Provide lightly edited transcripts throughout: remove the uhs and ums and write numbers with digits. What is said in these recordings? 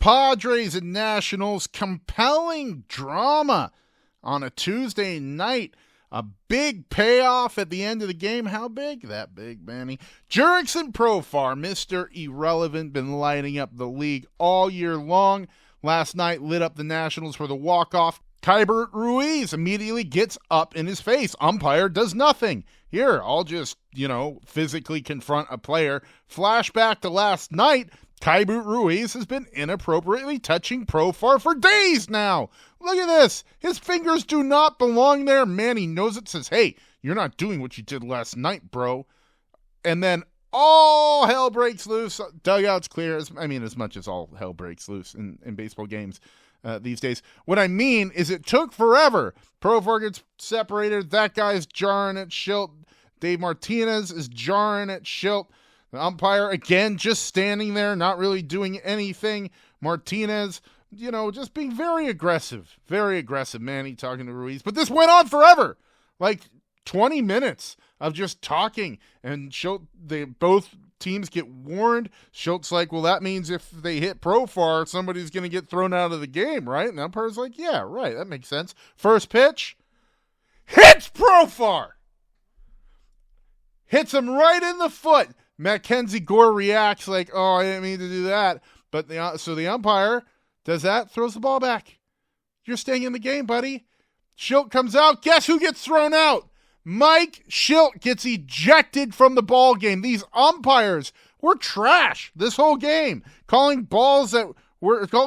Padres and Nationals, compelling drama on a Tuesday night. A big payoff at the end of the game. How big? That big, Manny. Jurikson Profar, Mr. Irrelevant, been lighting up the league all year long. Last night lit up the Nationals for the walk-off. Keibert Ruiz immediately gets up in his face. Umpire does nothing. Here, I'll just, physically confront a player. Flashback to last night. Keibert Ruiz has been inappropriately touching Profar for days now. Look at this. His fingers do not belong there. Manny knows it, says, hey, you're not doing what you did last night, bro. And then all hell breaks loose. Dugout's clear. As much as all hell breaks loose in baseball games these days. What I mean is it took forever. Profar gets separated. That guy's jarring at Schilt. Dave Martinez is jarring at Schilt. The umpire, again, just standing there, not really doing anything. Martinez, just being very aggressive. Very aggressive, Manny, talking to Ruiz. But this went on forever. Like 20 minutes of just talking. And Schilt, both teams get warned. Schilt's like, well, that means if they hit Profar, somebody's going to get thrown out of the game, right? And the umpire's like, yeah, right, that makes sense. First pitch, hits Profar. Hits him right in the foot. Mackenzie Gore reacts like, oh, I didn't mean to do that. But so the umpire does that, throws the ball back. You're staying in the game, buddy. Schilt comes out. Guess who gets thrown out? Mike Schilt gets ejected from the ball game. These umpires were trash this whole game, calling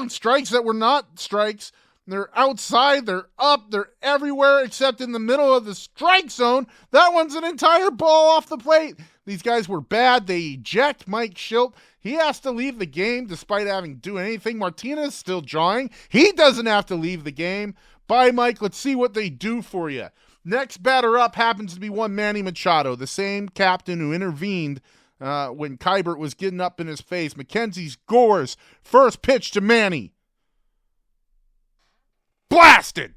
strikes that were not strikes. They're outside, they're up, they're everywhere except in the middle of the strike zone. That one's an entire ball off the plate. These guys were bad. They eject Mike Schilt. He has to leave the game despite having to do anything. Martinez still drawing. He doesn't have to leave the game. Bye, Mike. Let's see what they do for you. Next batter up happens to be one Manny Machado, the same captain who intervened when Keibert was getting up in his face. Mackenzie Gore's first pitch to Manny. Blasted!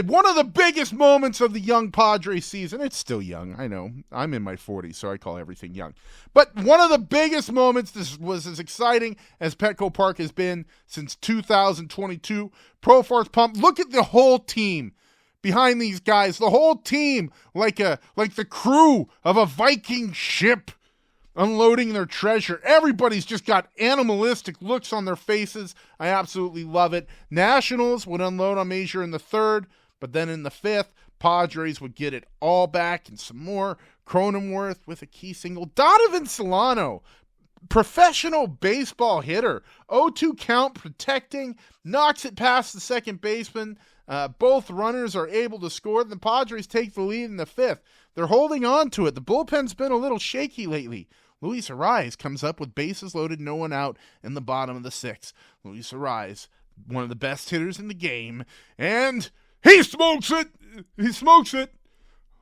One of the biggest moments of the young Padres season. It's still young, I know. I'm in my 40s, so I call everything young. But one of the biggest moments, this was as exciting as Petco Park has been since 2022. Profar's pumped. Look at the whole team behind these guys. The whole team like the crew of a Viking ship unloading their treasure. Everybody's just got animalistic looks on their faces. I absolutely love it. Nationals would unload on Major in the third, but then in the fifth, Padres would get it all back and some more. Cronenworth with a key single. Donovan Solano, professional baseball hitter. 0-2 count, protecting, knocks it past the second baseman. Both runners are able to score. The Padres take the lead in the fifth. They're holding on to it. The bullpen's been a little shaky lately. Luis Arraez comes up with bases loaded, no one out in the bottom of the sixth. Luis Arraez, one of the best hitters in the game, and he smokes it. He smokes it.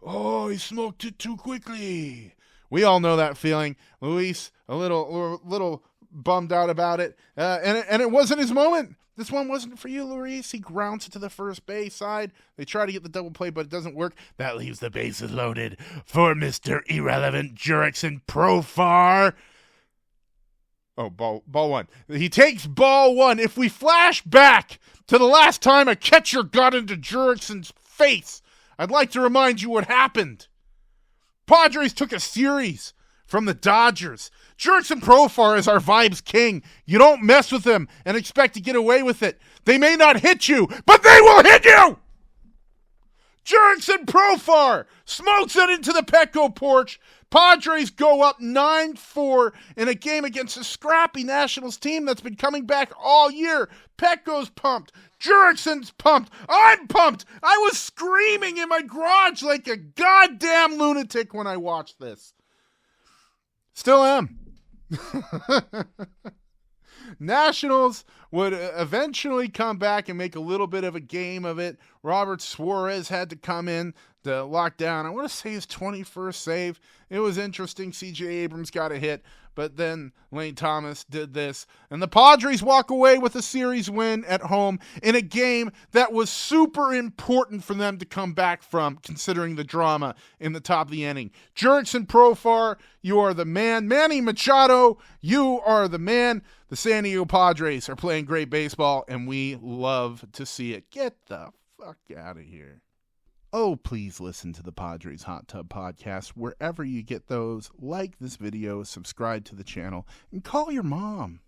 Oh, he smoked it too quickly. We all know that feeling. Luis, a little bummed out about it, and it wasn't his moment. This one wasn't for you, Luis. He grounds it to the first base side. They try to get the double play, but it doesn't work. That leaves the bases loaded for Mr. Irrelevant Jurikson Profar. Oh, ball one. He takes ball one. If we flash back to the last time a catcher got into Jurikson's face, I'd like to remind you what happened. Padres took a series from the Dodgers. Jurikson Profar is our vibes king. You don't mess with him and expect to get away with it. They may not hit you, but they will hit you! Jurikson Profar smokes it into the Petco porch. Padres go up 9-4 in a game against a scrappy Nationals team that's been coming back all year. Petco's pumped. Jurikson's pumped. I'm pumped. I was screaming in my garage like a goddamn lunatic when I watched this. Still am. Nationals would eventually come back and make a little bit of a game of it. Robert Suarez had to come in to lock down, I want to say, his 21st save. It was interesting. C.J. Abrams got a hit, but then Lane Thomas did this. And the Padres walk away with a series win at home in a game that was super important for them to come back from, considering the drama in the top of the inning. Jurikson Profar, you are the man. Manny Machado, you are the man. The San Diego Padres are playing great baseball, and we love to see it. Get the fuck out of here. Oh, please listen to the Padres Hot Tub Podcast wherever you get those. Like this video, subscribe to the channel, and call your mom.